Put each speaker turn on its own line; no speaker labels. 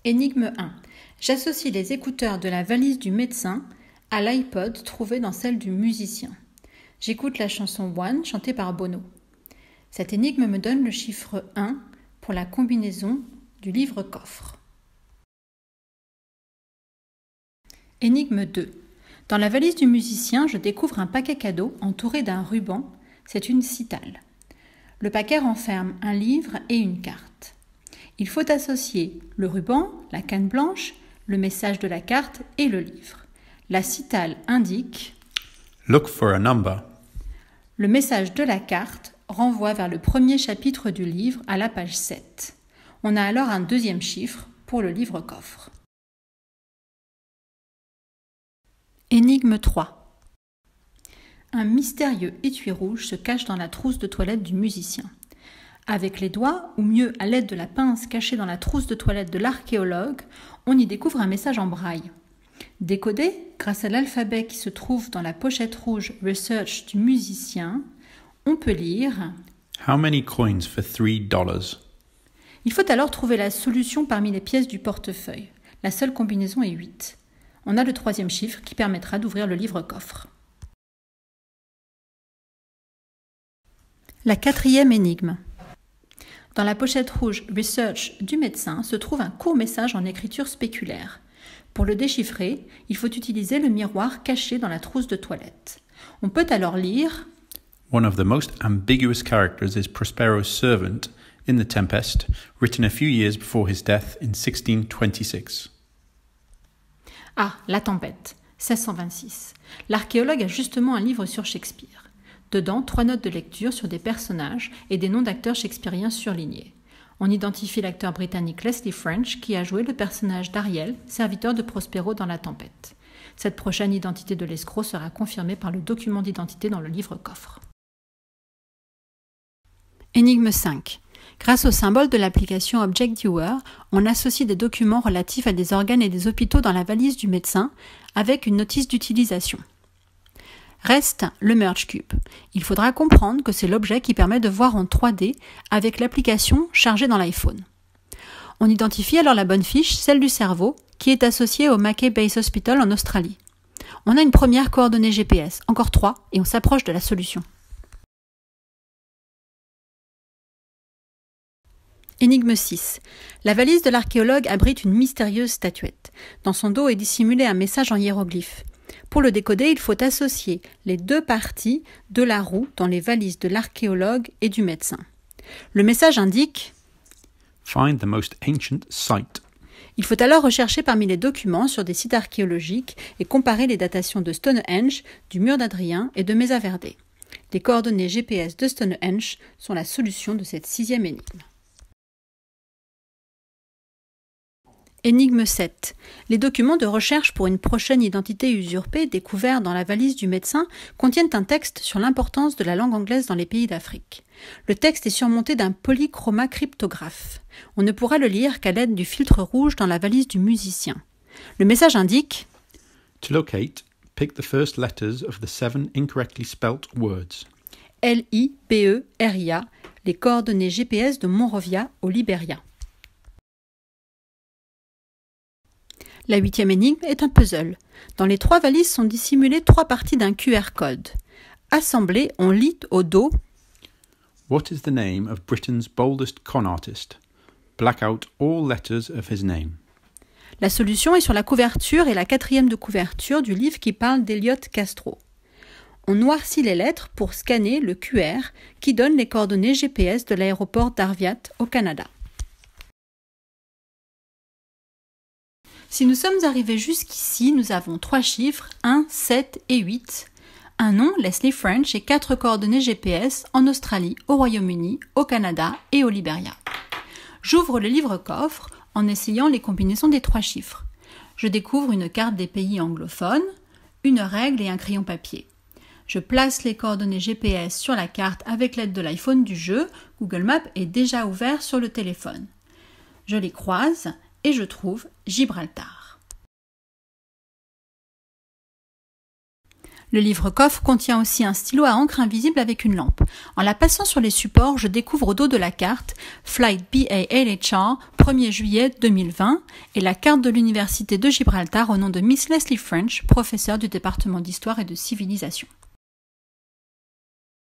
Énigme 1. J'associe les écouteurs de la valise du médecin à l'iPod trouvé dans celle du musicien. J'écoute la chanson One chantée par Bono. Cette énigme me donne le chiffre 1 pour la combinaison du livre-coffre. Énigme 2. Dans la valise du musicien, je découvre un paquet cadeau entouré d'un ruban. C'est une citale. Le paquet renferme un livre et une carte. Il faut associer le ruban, la canne blanche, le message de la carte et le livre. La citale indique
« Look for a number ».
Le message de la carte renvoie vers le premier chapitre du livre à la page 7. On a alors un deuxième chiffre pour le livre-coffre. Énigme 3. Un mystérieux étui rouge se cache dans la trousse de toilette du musicien. Avec les doigts, ou mieux à l'aide de la pince cachée dans la trousse de toilette de l'archéologue, on y découvre un message en braille. Décodé, grâce à l'alphabet qui se trouve dans la pochette rouge Research du musicien, on peut lire
« How many coins for $3 ?»
Il faut alors trouver la solution parmi les pièces du portefeuille. La seule combinaison est 8. On a le troisième chiffre qui permettra d'ouvrir le livre-coffre. La quatrième énigme. Dans la pochette rouge Research du médecin se trouve un court message en écriture spéculaire. Pour le déchiffrer, il faut utiliser le miroir caché dans la trousse de toilette. On peut alors lire
« One of the most ambiguous characters is Prospero's servant in The Tempest, written a few years before his death in 1626. »
Ah, La Tempête, 1626. L'archéologue a justement un livre sur Shakespeare. Dedans, 3 notes de lecture sur des personnages et des noms d'acteurs shakespeariens surlignés. On identifie l'acteur britannique Leslie French qui a joué le personnage d'Ariel, serviteur de Prospero dans La Tempête. Cette prochaine identité de l'escroc sera confirmée par le document d'identité dans le livre-coffre. Énigme 5. Grâce au symbole de l'application Object Viewer, on associe des documents relatifs à des organes et des hôpitaux dans la valise du médecin avec une notice d'utilisation. Reste le Merge Cube. Il faudra comprendre que c'est l'objet qui permet de voir en 3D avec l'application chargée dans l'iPhone. On identifie alors la bonne fiche, celle du cerveau, qui est associée au Mackay Base Hospital en Australie. On a une première coordonnée GPS, encore 3, et on s'approche de la solution. Énigme 6. La valise de l'archéologue abrite une mystérieuse statuette. Dans son dos est dissimulé un message en hiéroglyphes. Pour le décoder, il faut associer les 2 parties de la roue dans les valises de l'archéologue et du médecin. Le message indique
« Find the most ancient site ».
Il faut alors rechercher parmi les documents sur des sites archéologiques et comparer les datations de Stonehenge, du mur d'Adrien et de Mesa Verde. Les coordonnées GPS de Stonehenge sont la solution de cette 6e énigme. Énigme 7. Les documents de recherche pour une prochaine identité usurpée découverts dans la valise du médecin contiennent un texte sur l'importance de la langue anglaise dans les pays d'Afrique. Le texte est surmonté d'un polychroma cryptographe. On ne pourra le lire qu'à l'aide du filtre rouge dans la valise du musicien. Le message indique
« To locate, pick the first letters of the 7 incorrectly spelt words. »
L-I-B-E-R-I-A, les coordonnées GPS de Monrovia au Libéria. La 8e énigme est un puzzle. Dans les 3 valises sont dissimulées 3 parties d'un QR code. Assemblées, on lit au dos
« What is the name of Britain's boldest con artist? Black out all letters of his name. »
La solution est sur la couverture et la 4e de couverture du livre qui parle d'Elliott Castro. On noircit les lettres pour scanner le QR qui donne les coordonnées GPS de l'aéroport d'Arviat au Canada. Si nous sommes arrivés jusqu'ici, nous avons 3 chiffres, 1, 7 et 8, un nom, Leslie French, et 4 coordonnées GPS en Australie, au Royaume-Uni, au Canada et au Libéria. J'ouvre le livre-coffre en essayant les combinaisons des 3 chiffres. Je découvre une carte des pays anglophones, une règle et un crayon papier. Je place les coordonnées GPS sur la carte avec l'aide de l'iPhone du jeu. Google Maps est déjà ouvert sur le téléphone. Je les croise et je trouve Gibraltar. Le livre-coffre contient aussi un stylo à encre invisible avec une lampe. En la passant sur les supports, je découvre au dos de la carte Flight BA8HR, 1er juillet 2020, et la carte de l'Université de Gibraltar au nom de Miss Leslie French, professeure du département d'Histoire et de Civilisation.